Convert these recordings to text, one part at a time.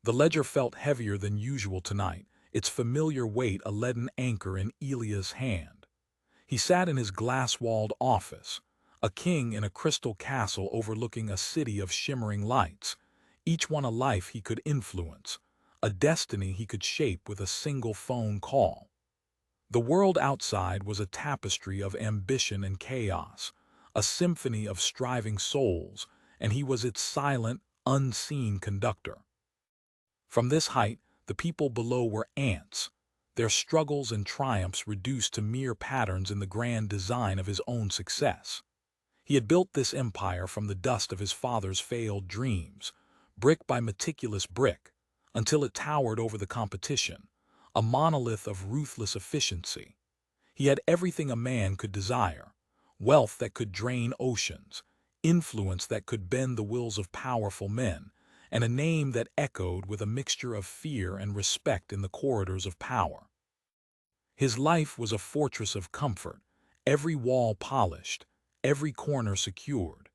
The ledger felt heavier than usual tonight, its familiar weight a leaden anchor in Elia's hand. He sat in his glass-walled office, a king in a crystal castle overlooking a city of shimmering lights, each one a life he could influence, a destiny he could shape with a single phone call. The world outside was a tapestry of ambition and chaos, a symphony of striving souls, and he was its silent, unseen conductor. From this height, the people below were ants, their struggles and triumphs reduced to mere patterns in the grand design of his own success. He had built this empire from the dust of his father's failed dreams, brick by meticulous brick, until it towered over the competition, a monolith of ruthless efficiency. He had everything a man could desire: wealth that could drain oceans, influence that could bend the wills of powerful men, and a name that echoed with a mixture of fear and respect in the corridors of power. His life was a fortress of comfort, every wall polished, every corner secured.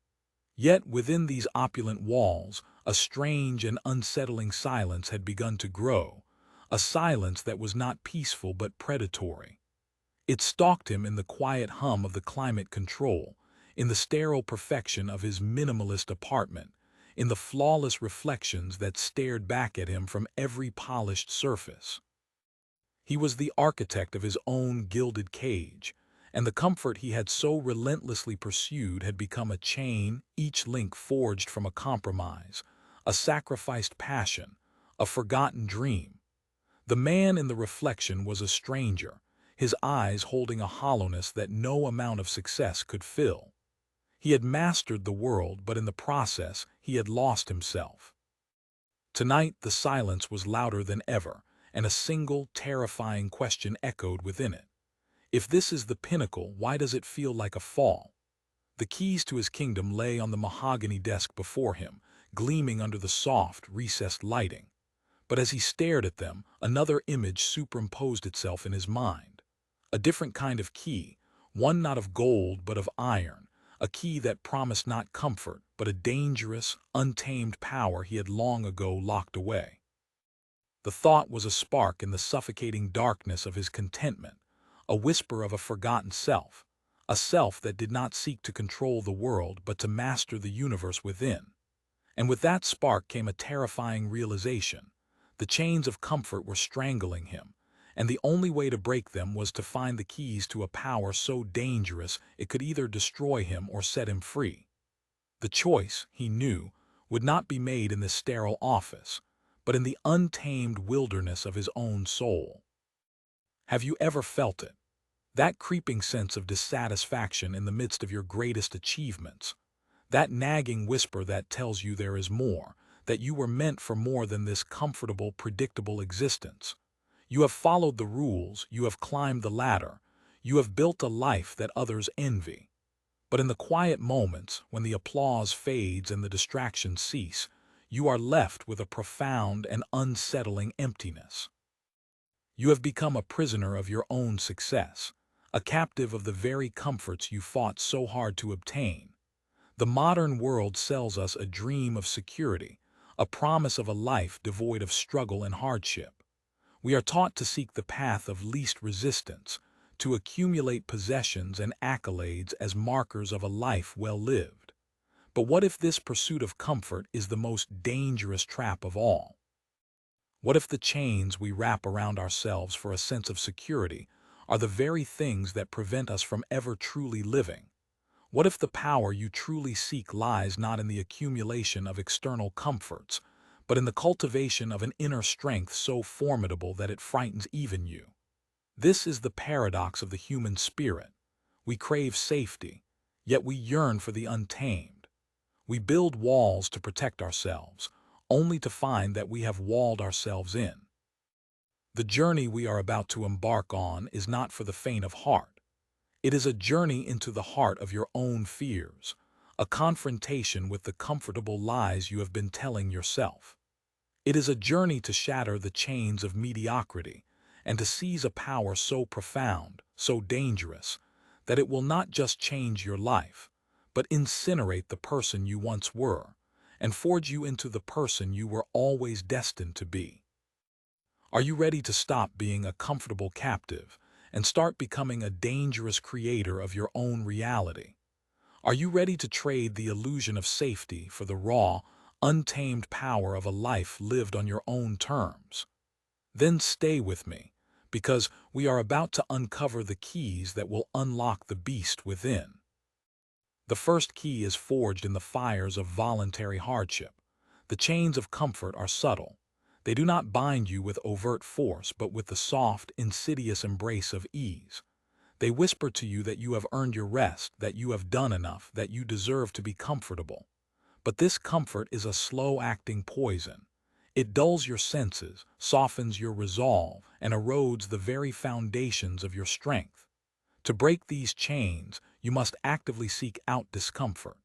Yet within these opulent walls, a strange and unsettling silence had begun to grow, a silence that was not peaceful but predatory. It stalked him in the quiet hum of the climate control, in the sterile perfection of his minimalist apartment, in the flawless reflections that stared back at him from every polished surface. He was the architect of his own gilded cage, and the comfort he had so relentlessly pursued had become a chain, each link forged from a compromise, a sacrificed passion, a forgotten dream. The man in the reflection was a stranger, his eyes holding a hollowness that no amount of success could fill. He had mastered the world, but in the process he had lost himself. Tonight the silence was louder than ever, and a single, terrifying question echoed within it. If this is the pinnacle, why does it feel like a fall? The keys to his kingdom lay on the mahogany desk before him, gleaming under the soft, recessed lighting. But as he stared at them, another image superimposed itself in his mind. A different kind of key, one not of gold but of iron, a key that promised not comfort but a dangerous, untamed power he had long ago locked away. The thought was a spark in the suffocating darkness of his contentment, a whisper of a forgotten self, a self that did not seek to control the world but to master the universe within. And with that spark came a terrifying realization. The chains of comfort were strangling him, and the only way to break them was to find the keys to a power so dangerous it could either destroy him or set him free. The choice, he knew, would not be made in this sterile office, but in the untamed wilderness of his own soul. Have you ever felt it? That creeping sense of dissatisfaction in the midst of your greatest achievements? That nagging whisper that tells you there is more, that you were meant for more than this comfortable, predictable existence? You have followed the rules, you have climbed the ladder, you have built a life that others envy. But in the quiet moments, when the applause fades and the distractions cease, you are left with a profound and unsettling emptiness. You have become a prisoner of your own success, a captive of the very comforts you fought so hard to obtain. The modern world sells us a dream of security, a promise of a life devoid of struggle and hardship. We are taught to seek the path of least resistance, to accumulate possessions and accolades as markers of a life well lived. But what if this pursuit of comfort is the most dangerous trap of all? What if the chains we wrap around ourselves for a sense of security are the very things that prevent us from ever truly living? What if the power you truly seek lies not in the accumulation of external comforts, but in the cultivation of an inner strength so formidable that it frightens even you? This is the paradox of the human spirit. We crave safety, yet we yearn for the untamed. We build walls to protect ourselves, only to find that we have walled ourselves in. The journey we are about to embark on is not for the faint of heart. It is a journey into the heart of your own fears, a confrontation with the comfortable lies you have been telling yourself. It is a journey to shatter the chains of mediocrity and to seize a power so profound, so dangerous, that it will not just change your life, but incinerate the person you once were, and forge you into the person you were always destined to be. Are you ready to stop being a comfortable captive and start becoming a dangerous creator of your own reality? Are you ready to trade the illusion of safety for the raw, untamed power of a life lived on your own terms? Then stay with me, because we are about to uncover the keys that will unlock the beast within. The first key is forged in the fires of voluntary hardship. The chains of comfort are subtle. They do not bind you with overt force, but with the soft, insidious embrace of ease. They whisper to you that you have earned your rest, that you have done enough, that you deserve to be comfortable. But this comfort is a slow-acting poison. It dulls your senses, softens your resolve, and erodes the very foundations of your strength. To break these chains, you must actively seek out discomfort.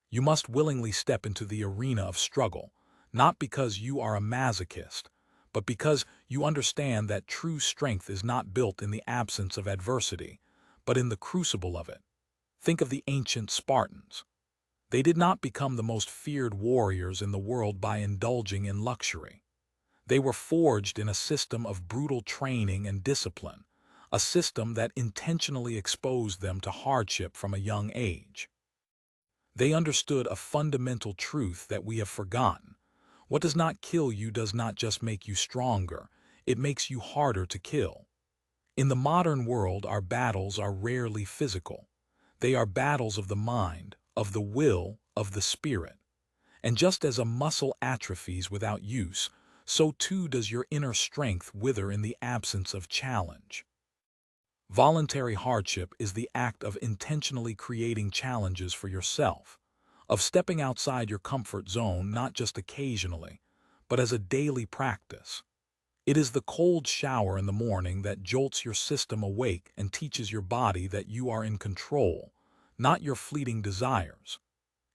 You must willingly step into the arena of struggle, not because you are a masochist, but because you understand that true strength is not built in the absence of adversity, but in the crucible of it. Think of the ancient Spartans. They did not become the most feared warriors in the world by indulging in luxury. They were forged in a system of brutal training and discipline, a system that intentionally exposed them to hardship from a young age. They understood a fundamental truth that we have forgotten. What does not kill you does not just make you stronger, it makes you harder to kill. In the modern world, our battles are rarely physical. They are battles of the mind, of the will, of the spirit. And just as a muscle atrophies without use, so too does your inner strength wither in the absence of challenge. Voluntary hardship is the act of intentionally creating challenges for yourself, of stepping outside your comfort zone not just occasionally, but as a daily practice. It is the cold shower in the morning that jolts your system awake and teaches your body that you are in control, not your fleeting desires.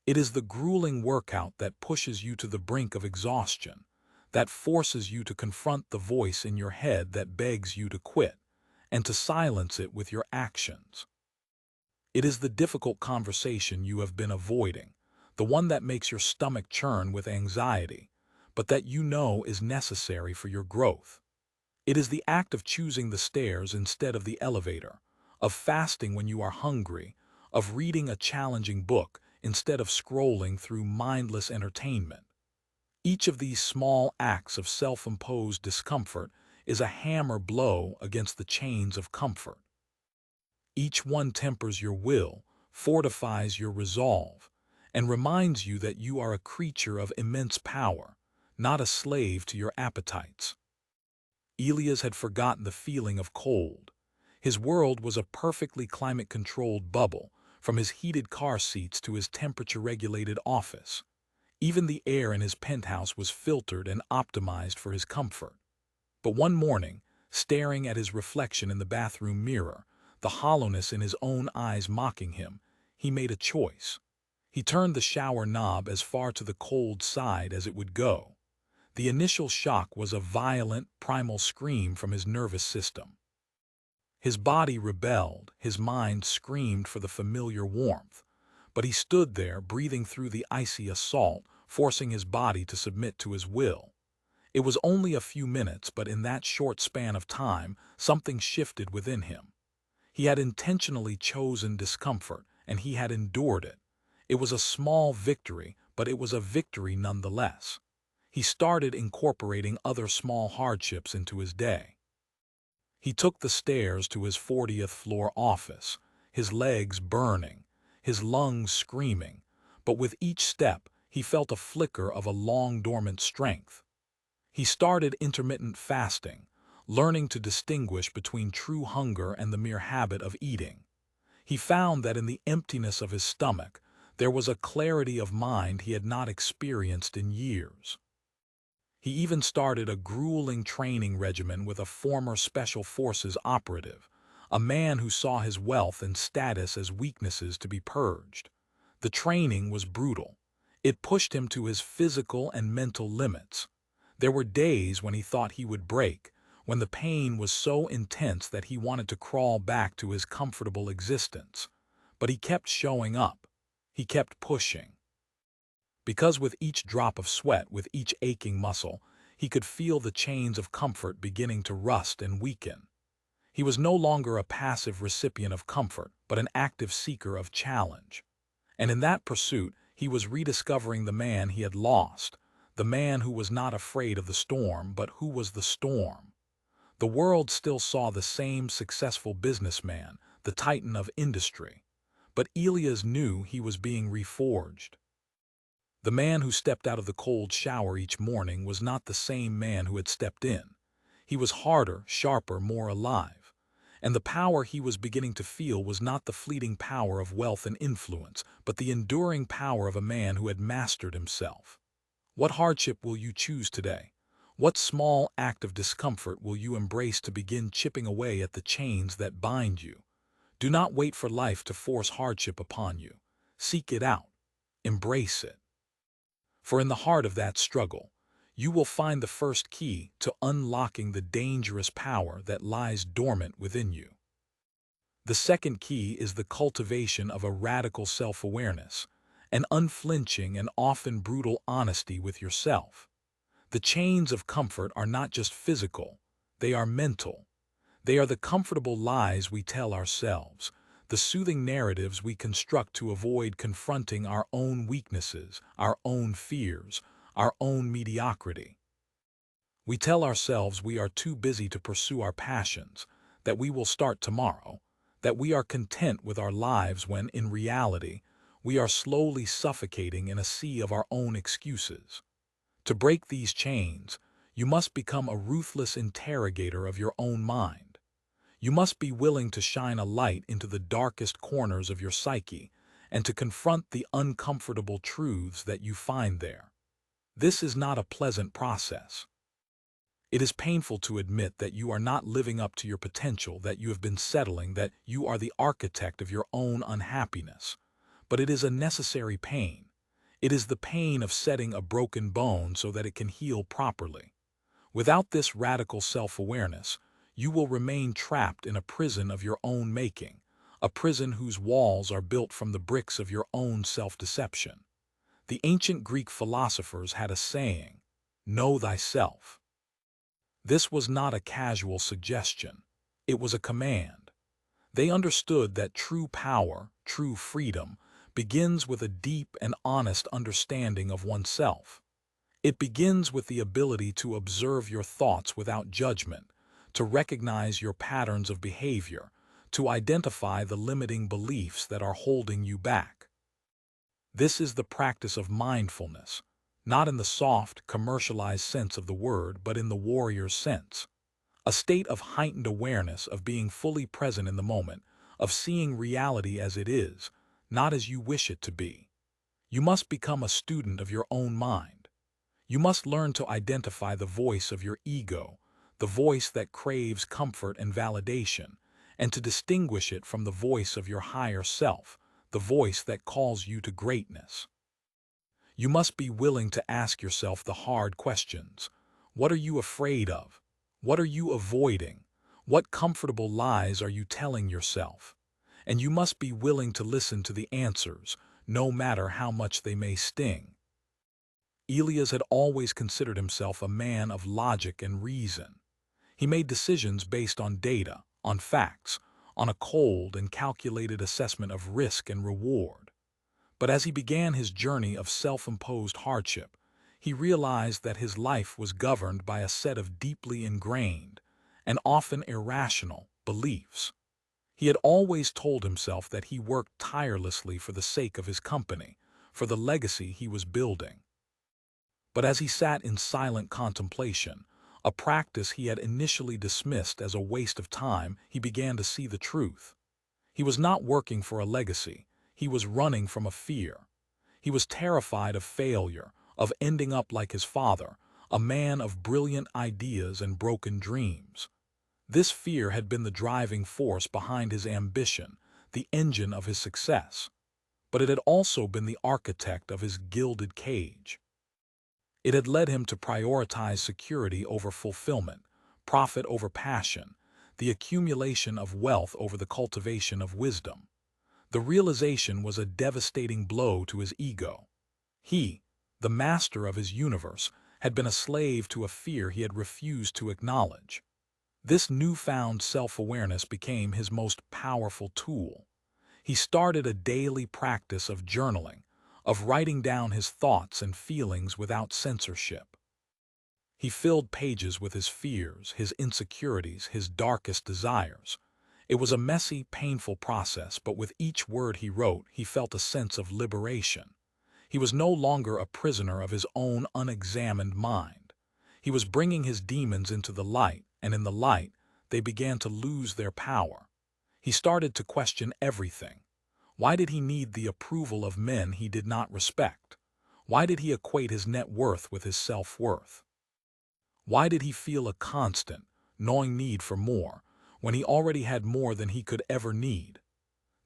It is the grueling workout that pushes you to the brink of exhaustion, that forces you to confront the voice in your head that begs you to quit, and to silence it with your actions. It is the difficult conversation you have been avoiding, the one that makes your stomach churn with anxiety, but that you know is necessary for your growth. It is the act of choosing the stairs instead of the elevator, of fasting when you are hungry, of reading a challenging book instead of scrolling through mindless entertainment. Each of these small acts of self-imposed discomfort is a hammer blow against the chains of comfort. Each one tempers your will, fortifies your resolve, and reminds you that you are a creature of immense power, not a slave to your appetites. Elias had forgotten the feeling of cold. His world was a perfectly climate-controlled bubble, from his heated car seats to his temperature-regulated office. Even the air in his penthouse was filtered and optimized for his comfort. But one morning, staring at his reflection in the bathroom mirror, the hollowness in his own eyes mocking him, he made a choice. He turned the shower knob as far to the cold side as it would go. The initial shock was a violent, primal scream from his nervous system. His body rebelled, his mind screamed for the familiar warmth, but he stood there, breathing through the icy assault, forcing his body to submit to his will. It was only a few minutes, but in that short span of time, something shifted within him. He had intentionally chosen discomfort, and he had endured it. It was a small victory, but it was a victory nonetheless. He started incorporating other small hardships into his day. He took the stairs to his 40th floor office, his legs burning, his lungs screaming, but with each step he felt a flicker of a long-dormant strength. He started intermittent fasting, learning to distinguish between true hunger and the mere habit of eating. He found that in the emptiness of his stomach, there was a clarity of mind he had not experienced in years. He even started a grueling training regimen with a former Special Forces operative, a man who saw his wealth and status as weaknesses to be purged. The training was brutal. It pushed him to his physical and mental limits. There were days when he thought he would break, when the pain was so intense that he wanted to crawl back to his comfortable existence. But he kept showing up. He kept pushing. Because with each drop of sweat, with each aching muscle, he could feel the chains of comfort beginning to rust and weaken. He was no longer a passive recipient of comfort, but an active seeker of challenge. And in that pursuit, he was rediscovering the man he had lost, the man who was not afraid of the storm, but who was the storm. The world still saw the same successful businessman, the titan of industry. But Elias knew he was being reforged. The man who stepped out of the cold shower each morning was not the same man who had stepped in. He was harder, sharper, more alive. And the power he was beginning to feel was not the fleeting power of wealth and influence, but the enduring power of a man who had mastered himself. What hardship will you choose today? What small act of discomfort will you embrace to begin chipping away at the chains that bind you? Do not wait for life to force hardship upon you. Seek it out. Embrace it. For in the heart of that struggle, you will find the first key to unlocking the dangerous power that lies dormant within you. The second key is the cultivation of a radical self-awareness, an unflinching and often brutal honesty with yourself. The chains of comfort are not just physical, they are mental. They are the comfortable lies we tell ourselves, the soothing narratives we construct to avoid confronting our own weaknesses, our own fears, our own mediocrity. We tell ourselves we are too busy to pursue our passions, that we will start tomorrow, that we are content with our lives when, in reality, we are slowly suffocating in a sea of our own excuses. To break these chains, you must become a ruthless interrogator of your own mind. You must be willing to shine a light into the darkest corners of your psyche and to confront the uncomfortable truths that you find there. This is not a pleasant process. It is painful to admit that you are not living up to your potential, that you have been settling, that you are the architect of your own unhappiness. But it is a necessary pain. It is the pain of setting a broken bone so that it can heal properly. Without this radical self-awareness, you will remain trapped in a prison of your own making, a prison whose walls are built from the bricks of your own self-deception. The ancient Greek philosophers had a saying, "Know thyself." This was not a casual suggestion. It was a command. They understood that true power, true freedom, begins with a deep and honest understanding of oneself. It begins with the ability to observe your thoughts without judgment, to recognize your patterns of behavior, to identify the limiting beliefs that are holding you back. This is the practice of mindfulness, not in the soft, commercialized sense of the word, but in the warrior's sense. A state of heightened awareness, of being fully present in the moment, of seeing reality as it is, not as you wish it to be. You must become a student of your own mind. You must learn to identify the voice of your ego, the voice that craves comfort and validation, and to distinguish it from the voice of your higher self, the voice that calls you to greatness. You must be willing to ask yourself the hard questions. What are you afraid of? What are you avoiding? What comfortable lies are you telling yourself? And you must be willing to listen to the answers, no matter how much they may sting. Elias had always considered himself a man of logic and reason. He made decisions based on data, on facts, on a cold and calculated assessment of risk and reward. But as he began his journey of self-imposed hardship, he realized that his life was governed by a set of deeply ingrained and often irrational beliefs. He had always told himself that he worked tirelessly for the sake of his company, for the legacy he was building. But as he sat in silent contemplation, a practice he had initially dismissed as a waste of time, he began to see the truth. He was not working for a legacy. He was running from a fear. He was terrified of failure, of ending up like his father, a man of brilliant ideas and broken dreams. This fear had been the driving force behind his ambition, the engine of his success. But it had also been the architect of his gilded cage. It had led him to prioritize security over fulfillment, profit over passion, the accumulation of wealth over the cultivation of wisdom. The realization was a devastating blow to his ego. He, the master of his universe, had been a slave to a fear he had refused to acknowledge. This newfound self-awareness became his most powerful tool. He started a daily practice of journaling, of writing down his thoughts and feelings without censorship. He filled pages with his fears, his insecurities, his darkest desires. It was a messy, painful process, but with each word he wrote, he felt a sense of liberation. He was no longer a prisoner of his own unexamined mind. He was bringing his demons into the light, and in the light, they began to lose their power. He started to question everything. Why did he need the approval of men he did not respect? Why did he equate his net worth with his self-worth? Why did he feel a constant, gnawing need for more, when he already had more than he could ever need?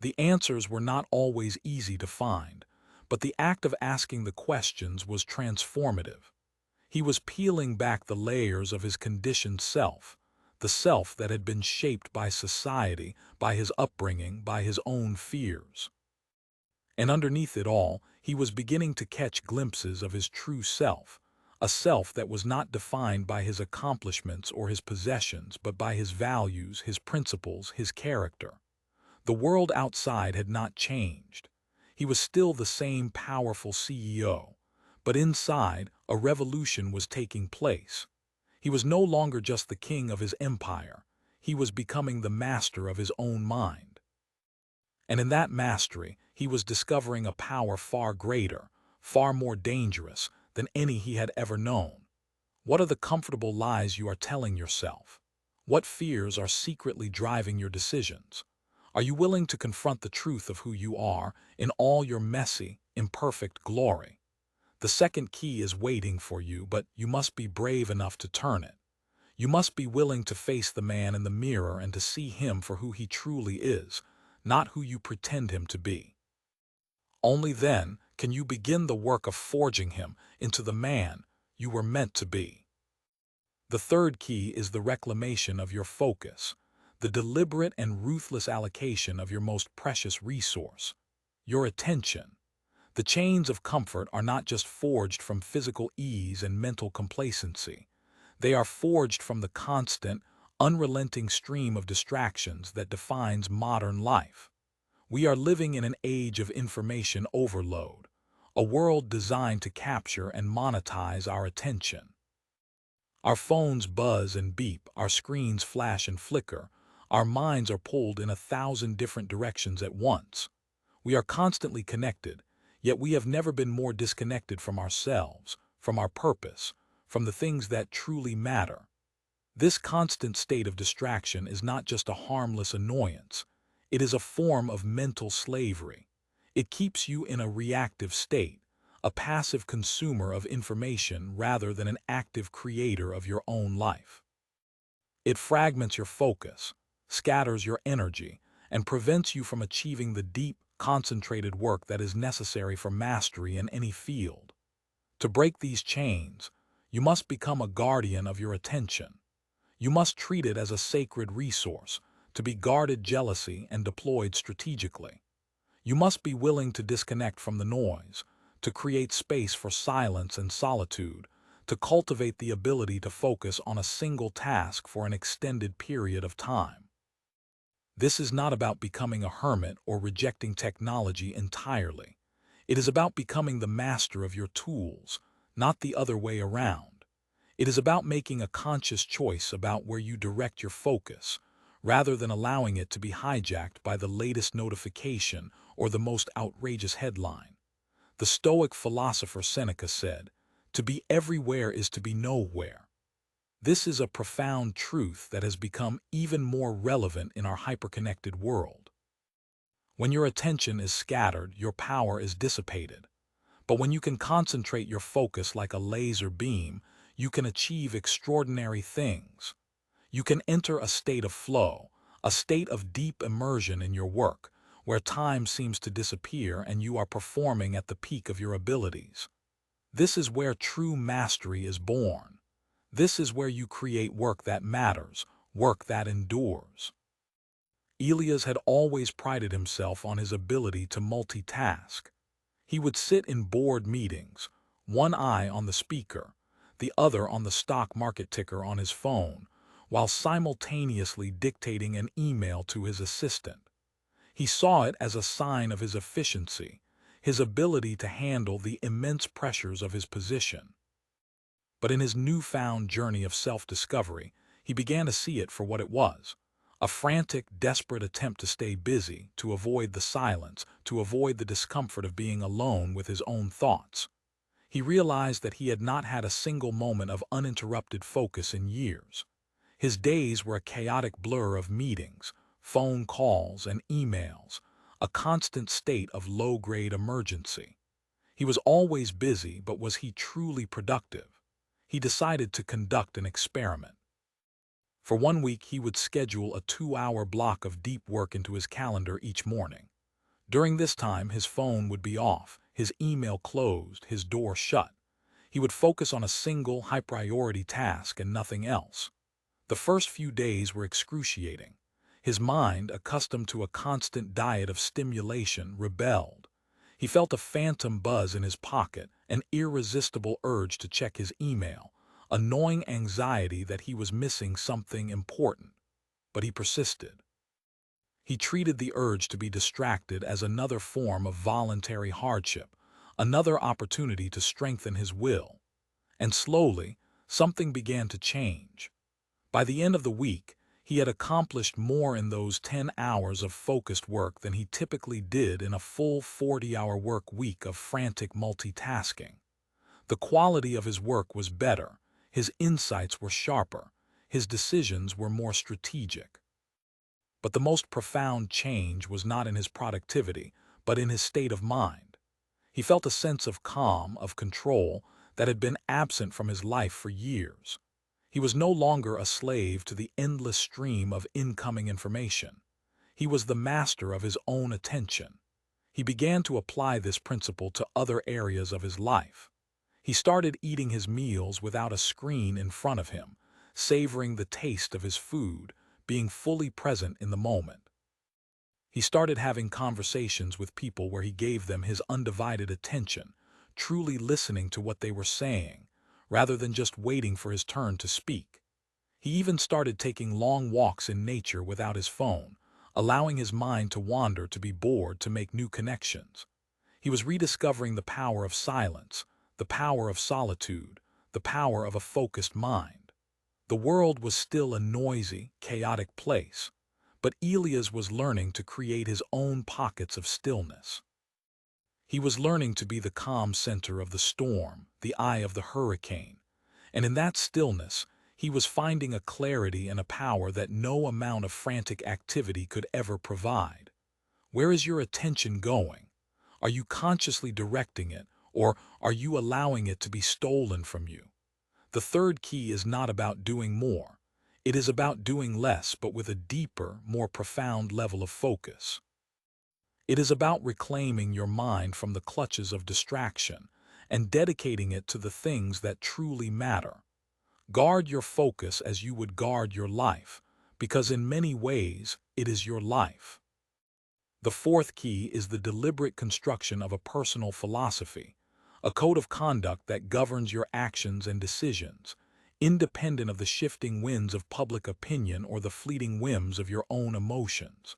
The answers were not always easy to find, but the act of asking the questions was transformative. He was peeling back the layers of his conditioned self, the self that had been shaped by society, by his upbringing, by his own fears. And underneath it all, he was beginning to catch glimpses of his true self, a self that was not defined by his accomplishments or his possessions, but by his values, his principles, his character. The world outside had not changed. He was still the same powerful CEO, but inside, a revolution was taking place. He was no longer just the king of his empire. He was becoming the master of his own mind. And in that mastery, he was discovering a power far greater, far more dangerous than any he had ever known. What are the comfortable lies you are telling yourself? What fears are secretly driving your decisions? Are you willing to confront the truth of who you are in all your messy, imperfect glory? The second key is waiting for you, but you must be brave enough to turn it. You must be willing to face the man in the mirror and to see him for who he truly is, not who you pretend him to be. Only then can you begin the work of forging him into the man you were meant to be. The third key is the reclamation of your focus, the deliberate and ruthless allocation of your most precious resource, your attention. The chains of comfort are not just forged from physical ease and mental complacency. They are forged from the constant, unrelenting stream of distractions that defines modern life. We are living in an age of information overload, a world designed to capture and monetize our attention. Our phones buzz and beep, our screens flash and flicker, our minds are pulled in 1,000 different directions at once. We are constantly connected, yet we have never been more disconnected from ourselves, from our purpose, from the things that truly matter. This constant state of distraction is not just a harmless annoyance. It is a form of mental slavery. It keeps you in a reactive state, a passive consumer of information rather than an active creator of your own life. It fragments your focus, scatters your energy, and prevents you from achieving the deep, concentrated work that is necessary for mastery in any field. To break these chains, you must become a guardian of your attention. You must treat it as a sacred resource, to be guarded jealously and deployed strategically. You must be willing to disconnect from the noise, to create space for silence and solitude, to cultivate the ability to focus on a single task for an extended period of time. This is not about becoming a hermit or rejecting technology entirely. It is about becoming the master of your tools, not the other way around. It is about making a conscious choice about where you direct your focus, rather than allowing it to be hijacked by the latest notification or the most outrageous headline. The Stoic philosopher Seneca said, "To be everywhere is to be nowhere." This is a profound truth that has become even more relevant in our hyperconnected world. When your attention is scattered, your power is dissipated. But when you can concentrate your focus like a laser beam, you can achieve extraordinary things. You can enter a state of flow, a state of deep immersion in your work, where time seems to disappear and you are performing at the peak of your abilities. This is where true mastery is born. This is where you create work that matters, work that endures. Elias had always prided himself on his ability to multitask. He would sit in board meetings, one eye on the speaker, the other on the stock market ticker on his phone, while simultaneously dictating an email to his assistant. He saw it as a sign of his efficiency, his ability to handle the immense pressures of his position. But in his newfound journey of self-discovery, he began to see it for what it was: a frantic, desperate attempt to stay busy, to avoid the silence, to avoid the discomfort of being alone with his own thoughts. He realized that he had not had a single moment of uninterrupted focus in years. His days were a chaotic blur of meetings, phone calls, and emails, a constant state of low-grade emergency. He was always busy, but was he truly productive? He decided to conduct an experiment. For 1 week, he would schedule a 2-hour block of deep work into his calendar each morning. During this time, his phone would be off, his email closed, his door shut. He would focus on a single, high-priority task and nothing else. The first few days were excruciating. His mind, accustomed to a constant diet of stimulation, rebelled. He felt a phantom buzz in his pocket, an irresistible urge to check his email, a gnawing anxiety that he was missing something important. But he persisted. He treated the urge to be distracted as another form of voluntary hardship, another opportunity to strengthen his will. And slowly, something began to change. By the end of the week, he had accomplished more in those 10 hours of focused work than he typically did in a full 40-hour work week of frantic multitasking. The quality of his work was better, his insights were sharper, his decisions were more strategic. But the most profound change was not in his productivity, but in his state of mind. He felt a sense of calm, of control, that had been absent from his life for years. He was no longer a slave to the endless stream of incoming information. He was the master of his own attention. He began to apply this principle to other areas of his life. He started eating his meals without a screen in front of him, savoring the taste of his food, being fully present in the moment. He started having conversations with people where he gave them his undivided attention, truly listening to what they were saying, rather than just waiting for his turn to speak. He even started taking long walks in nature without his phone, allowing his mind to wander, to be bored, to make new connections. He was rediscovering the power of silence, the power of solitude, the power of a focused mind. The world was still a noisy, chaotic place, but Elias was learning to create his own pockets of stillness. He was learning to be the calm center of the storm, the eye of the hurricane, and in that stillness, he was finding a clarity and a power that no amount of frantic activity could ever provide. Where is your attention going? Are you consciously directing it, or are you allowing it to be stolen from you? The third key is not about doing more. It is about doing less, but with a deeper, more profound level of focus. It is about reclaiming your mind from the clutches of distraction and dedicating it to the things that truly matter. Guard your focus as you would guard your life, because in many ways, it is your life. The fourth key is the deliberate construction of a personal philosophy, a code of conduct that governs your actions and decisions, independent of the shifting winds of public opinion or the fleeting whims of your own emotions.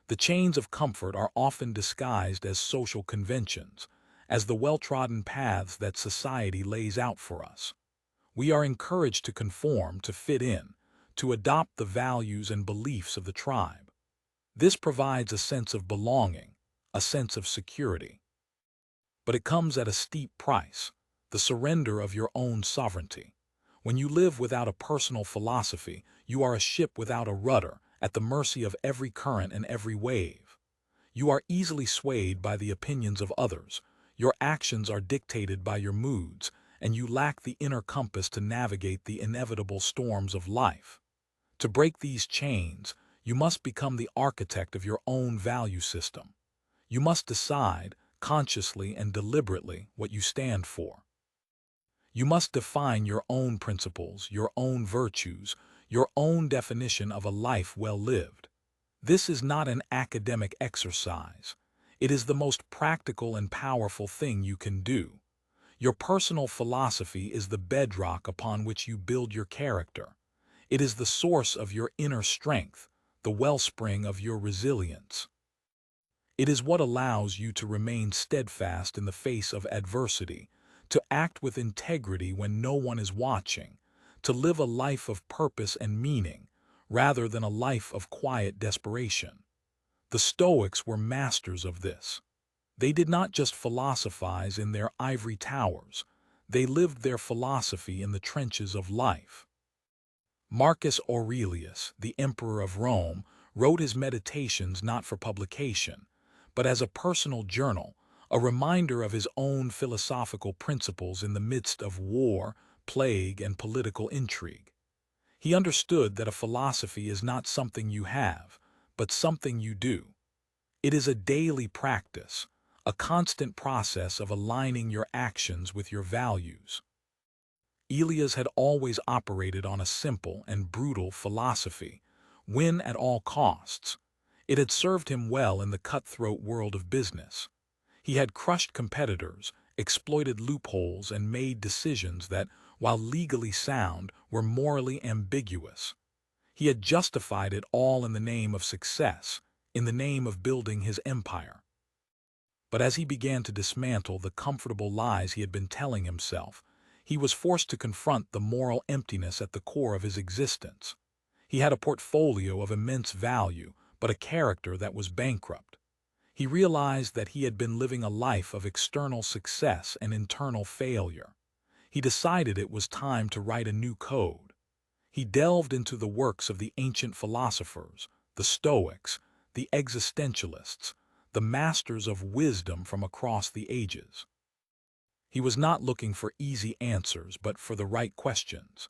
The chains of comfort are often disguised as social conventions, as the well-trodden paths that society lays out for us. We are encouraged to conform, to fit in, to adopt the values and beliefs of the tribe. This provides a sense of belonging, a sense of security. But it comes at a steep price, the surrender of your own sovereignty. When you live without a personal philosophy, you are a ship without a rudder, at the mercy of every current and every wave. You are easily swayed by the opinions of others, your actions are dictated by your moods, and you lack the inner compass to navigate the inevitable storms of life. To break these chains, you must become the architect of your own value system. You must decide, consciously and deliberately, what you stand for. You must define your own principles, your own virtues, your own definition of a life well lived. This is not an academic exercise. It is the most practical and powerful thing you can do. Your personal philosophy is the bedrock upon which you build your character. It is the source of your inner strength, the wellspring of your resilience. It is what allows you to remain steadfast in the face of adversity, to act with integrity when no one is watching, to live a life of purpose and meaning, rather than a life of quiet desperation. The Stoics were masters of this. They did not just philosophize in their ivory towers, they lived their philosophy in the trenches of life. Marcus Aurelius, the Emperor of Rome, wrote his meditations not for publication, but as a personal journal, a reminder of his own philosophical principles in the midst of war, plague, and political intrigue. He understood that a philosophy is not something you have, but something you do. It is a daily practice, a constant process of aligning your actions with your values. Elias had always operated on a simple and brutal philosophy: win at all costs. It had served him well in the cutthroat world of business. He had crushed competitors, exploited loopholes, and made decisions that, while legally sound, were morally ambiguous. He had justified it all in the name of success, in the name of building his empire. But as he began to dismantle the comfortable lies he had been telling himself, he was forced to confront the moral emptiness at the core of his existence. He had a portfolio of immense value, but a character that was bankrupt. He realized that he had been living a life of external success and internal failure. He decided it was time to write a new code. He delved into the works of the ancient philosophers, the Stoics, the existentialists, the masters of wisdom from across the ages. He was not looking for easy answers, but for the right questions.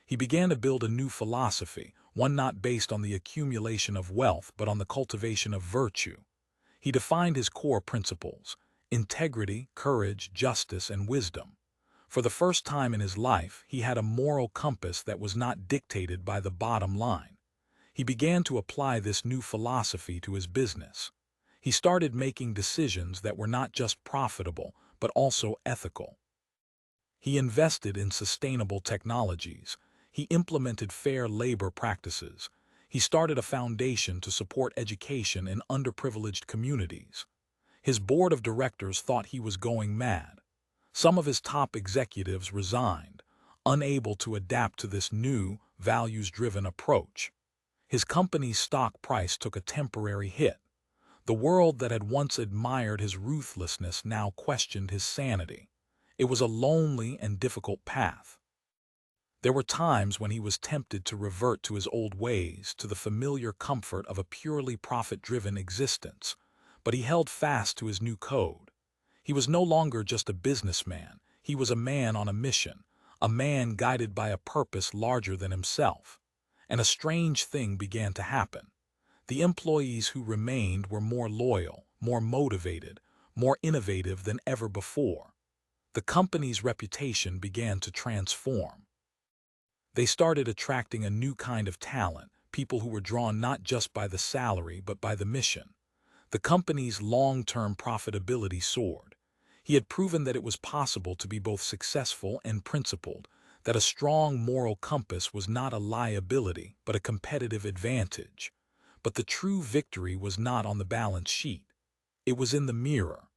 He began to build a new philosophy, one not based on the accumulation of wealth, but on the cultivation of virtue. He defined his core principles: integrity, courage, justice, and wisdom. For the first time in his life, he had a moral compass that was not dictated by the bottom line. He began to apply this new philosophy to his business. He started making decisions that were not just profitable, but also ethical. He invested in sustainable technologies. He implemented fair labor practices. He started a foundation to support education in underprivileged communities. His board of directors thought he was going mad. Some of his top executives resigned, unable to adapt to this new, values-driven approach. His company's stock price took a temporary hit. The world that had once admired his ruthlessness now questioned his sanity. It was a lonely and difficult path. There were times when he was tempted to revert to his old ways, to the familiar comfort of a purely profit-driven existence, but he held fast to his new code. He was no longer just a businessman, he was a man on a mission, a man guided by a purpose larger than himself. And a strange thing began to happen. The employees who remained were more loyal, more motivated, more innovative than ever before. The company's reputation began to transform. They started attracting a new kind of talent, people who were drawn not just by the salary but by the mission. The company's long-term profitability soared. He had proven that it was possible to be both successful and principled, that a strong moral compass was not a liability but a competitive advantage. But the true victory was not on the balance sheet. It was in the mirror.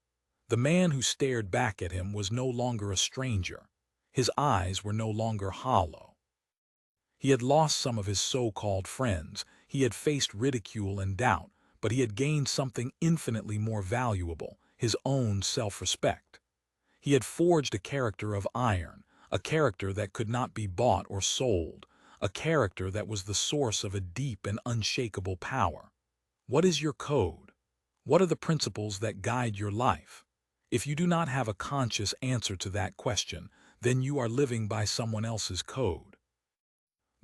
The man who stared back at him was no longer a stranger. His eyes were no longer hollow. He had lost some of his so-called friends, he had faced ridicule and doubt, but he had gained something infinitely more valuable: his own self-respect. He had forged a character of iron, a character that could not be bought or sold, a character that was the source of a deep and unshakable power. What is your code? What are the principles that guide your life? If you do not have a conscious answer to that question, then you are living by someone else's code.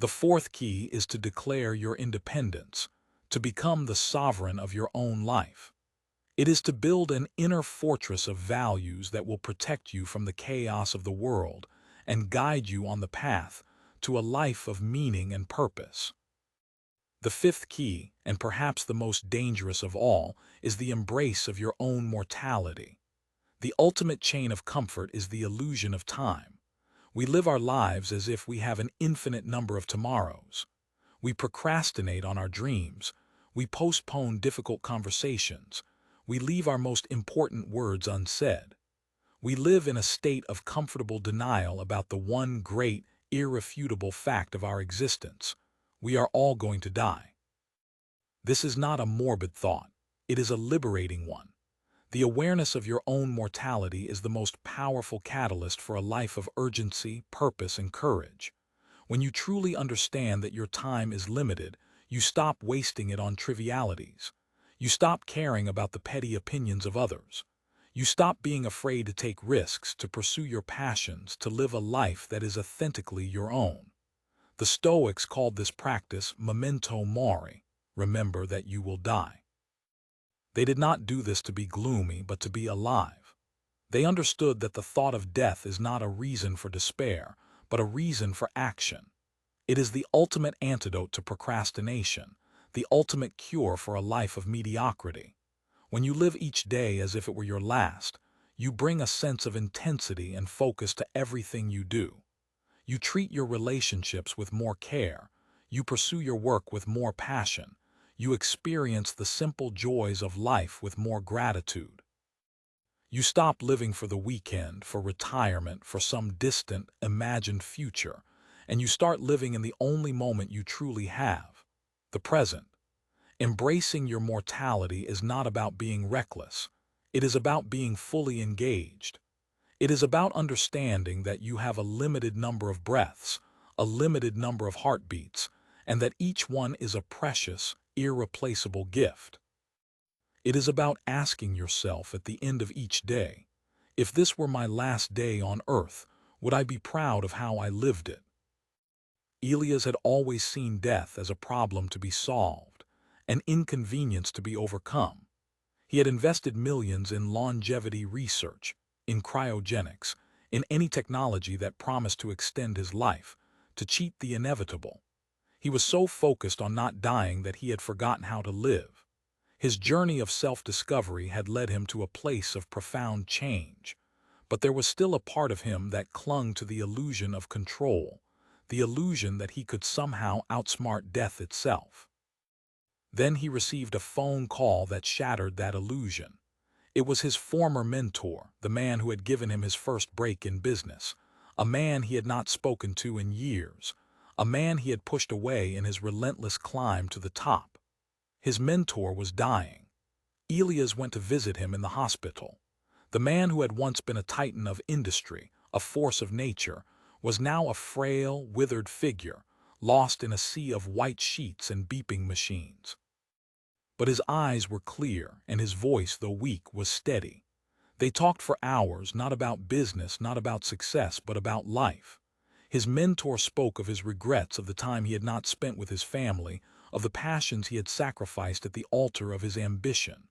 The fourth key is to declare your independence, to become the sovereign of your own life. It is to build an inner fortress of values that will protect you from the chaos of the world and guide you on the path to a life of meaning and purpose. The fifth key, and perhaps the most dangerous of all, is the embrace of your own mortality. The ultimate chain of comfort is the illusion of time. We live our lives as if we have an infinite number of tomorrows. We procrastinate on our dreams. We postpone difficult conversations. We leave our most important words unsaid. We live in a state of comfortable denial about the one great, irrefutable fact of our existence. We are all going to die. This is not a morbid thought. It is a liberating one. The awareness of your own mortality is the most powerful catalyst for a life of urgency, purpose, and courage. When you truly understand that your time is limited, you stop wasting it on trivialities. You stop caring about the petty opinions of others. You stop being afraid to take risks, to pursue your passions, to live a life that is authentically your own. The Stoics called this practice memento mori, remember that you will die. They did not do this to be gloomy, but to be alive. They understood that the thought of death is not a reason for despair, but a reason for action. It is the ultimate antidote to procrastination, the ultimate cure for a life of mediocrity. When you live each day as if it were your last, you bring a sense of intensity and focus to everything you do. You treat your relationships with more care. You pursue your work with more passion. You experience the simple joys of life with more gratitude. You stop living for the weekend, for retirement, for some distant, imagined future, and you start living in the only moment you truly have, the present. Embracing your mortality is not about being reckless. It is about being fully engaged. It is about understanding that you have a limited number of breaths, a limited number of heartbeats, and that each one is a precious, irreplaceable gift. It is about asking yourself at the end of each day, if this were my last day on earth, would I be proud of how I lived it? Elias had always seen death as a problem to be solved, an inconvenience to be overcome. He had invested millions in longevity research, in cryogenics, in any technology that promised to extend his life, to cheat the inevitable. He was so focused on not dying that he had forgotten how to live. His journey of self-discovery had led him to a place of profound change, but there was still a part of him that clung to the illusion of control, the illusion that he could somehow outsmart death itself. Then he received a phone call that shattered that illusion. It was his former mentor, the man who had given him his first break in business, a man he had not spoken to in years, a man he had pushed away in his relentless climb to the top. His mentor was dying. Elias went to visit him in the hospital. The man who had once been a titan of industry, a force of nature, was now a frail, withered figure, lost in a sea of white sheets and beeping machines. But his eyes were clear, and his voice, though weak, was steady. They talked for hours, not about business, not about success, but about life. His mentor spoke of his regrets, of the time he had not spent with his family, of the passions he had sacrificed at the altar of his ambition.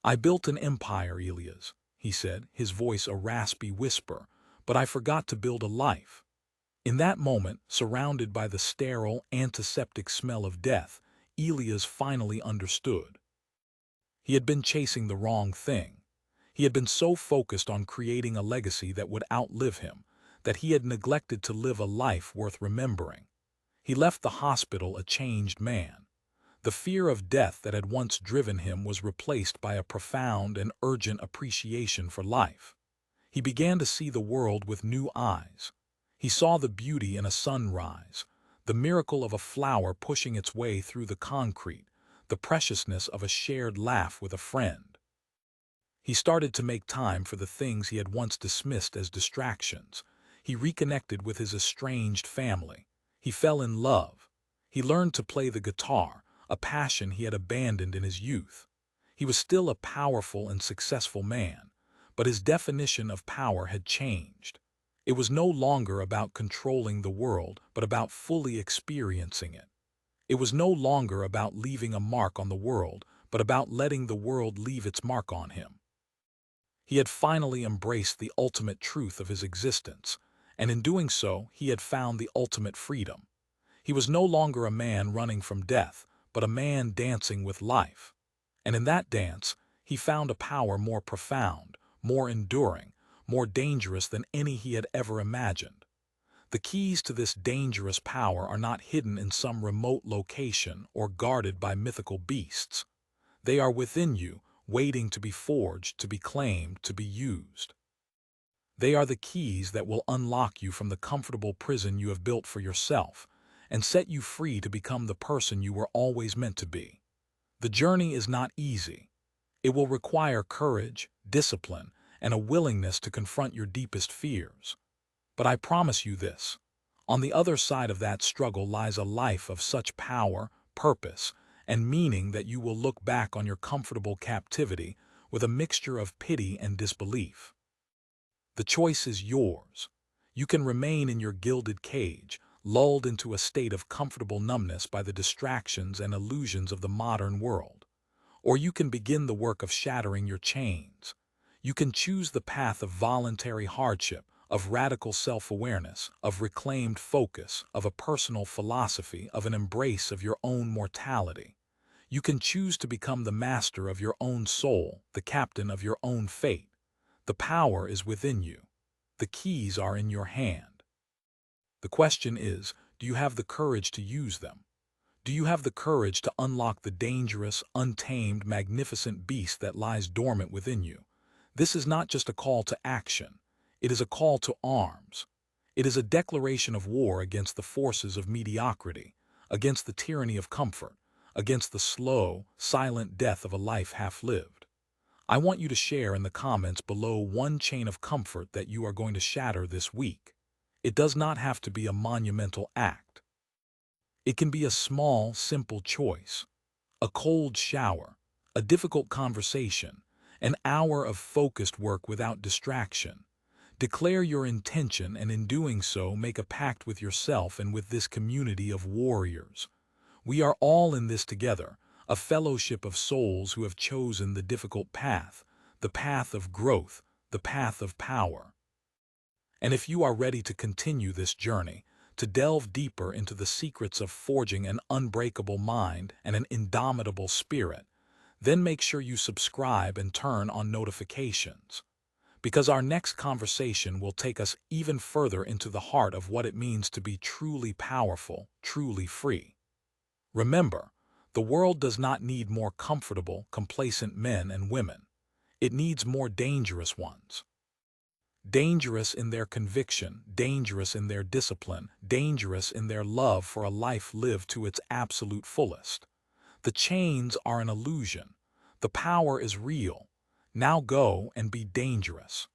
"I built an empire, Elias," he said, his voice a raspy whisper, "but I forgot to build a life." In that moment, surrounded by the sterile, antiseptic smell of death, Elias finally understood. He had been chasing the wrong thing. He had been so focused on creating a legacy that would outlive him, that he had neglected to live a life worth remembering. He left the hospital a changed man. The fear of death that had once driven him was replaced by a profound and urgent appreciation for life. He began to see the world with new eyes. He saw the beauty in a sunrise, the miracle of a flower pushing its way through the concrete, the preciousness of a shared laugh with a friend. He started to make time for the things he had once dismissed as distractions. He reconnected with his estranged family. He fell in love. He learned to play the guitar, a passion he had abandoned in his youth. He was still a powerful and successful man, but his definition of power had changed. It was no longer about controlling the world, but about fully experiencing it. It was no longer about leaving a mark on the world, but about letting the world leave its mark on him. He had finally embraced the ultimate truth of his existence, and in doing so, he had found the ultimate freedom. He was no longer a man running from death, but a man dancing with life. And in that dance, he found a power more profound, more enduring, more dangerous than any he had ever imagined. The keys to this dangerous power are not hidden in some remote location or guarded by mythical beasts. They are within you, waiting to be forged, to be claimed, to be used. They are the keys that will unlock you from the comfortable prison you have built for yourself and set you free to become the person you were always meant to be. The journey is not easy. It will require courage, discipline, and a willingness to confront your deepest fears. But I promise you this: on the other side of that struggle lies a life of such power, purpose, and meaning that you will look back on your comfortable captivity with a mixture of pity and disbelief. The choice is yours. You can remain in your gilded cage, lulled into a state of comfortable numbness by the distractions and illusions of the modern world. Or you can begin the work of shattering your chains. You can choose the path of voluntary hardship, of radical self-awareness, of reclaimed focus, of a personal philosophy, of an embrace of your own mortality. You can choose to become the master of your own soul, the captain of your own fate. The power is within you. The keys are in your hand. The question is, do you have the courage to use them? Do you have the courage to unlock the dangerous, untamed, magnificent beast that lies dormant within you? This is not just a call to action. It is a call to arms. It is a declaration of war against the forces of mediocrity, against the tyranny of comfort, against the slow, silent death of a life half-lived. I want you to share in the comments below one chain of comfort that you are going to shatter this week. It does not have to be a monumental act. It can be a small, simple choice: a cold shower, a difficult conversation, an hour of focused work without distraction. Declare your intention, and in doing so, make a pact with yourself and with this community of warriors. We are all in this together, a fellowship of souls who have chosen the difficult path, the path of growth, the path of power. And if you are ready to continue this journey, to delve deeper into the secrets of forging an unbreakable mind and an indomitable spirit, then make sure you subscribe and turn on notifications. Because our next conversation will take us even further into the heart of what it means to be truly powerful, truly free. Remember, the world does not need more comfortable, complacent men and women. It needs more dangerous ones. Dangerous in their conviction, dangerous in their discipline, dangerous in their love for a life lived to its absolute fullest. The chains are an illusion. The power is real. Now go and be dangerous.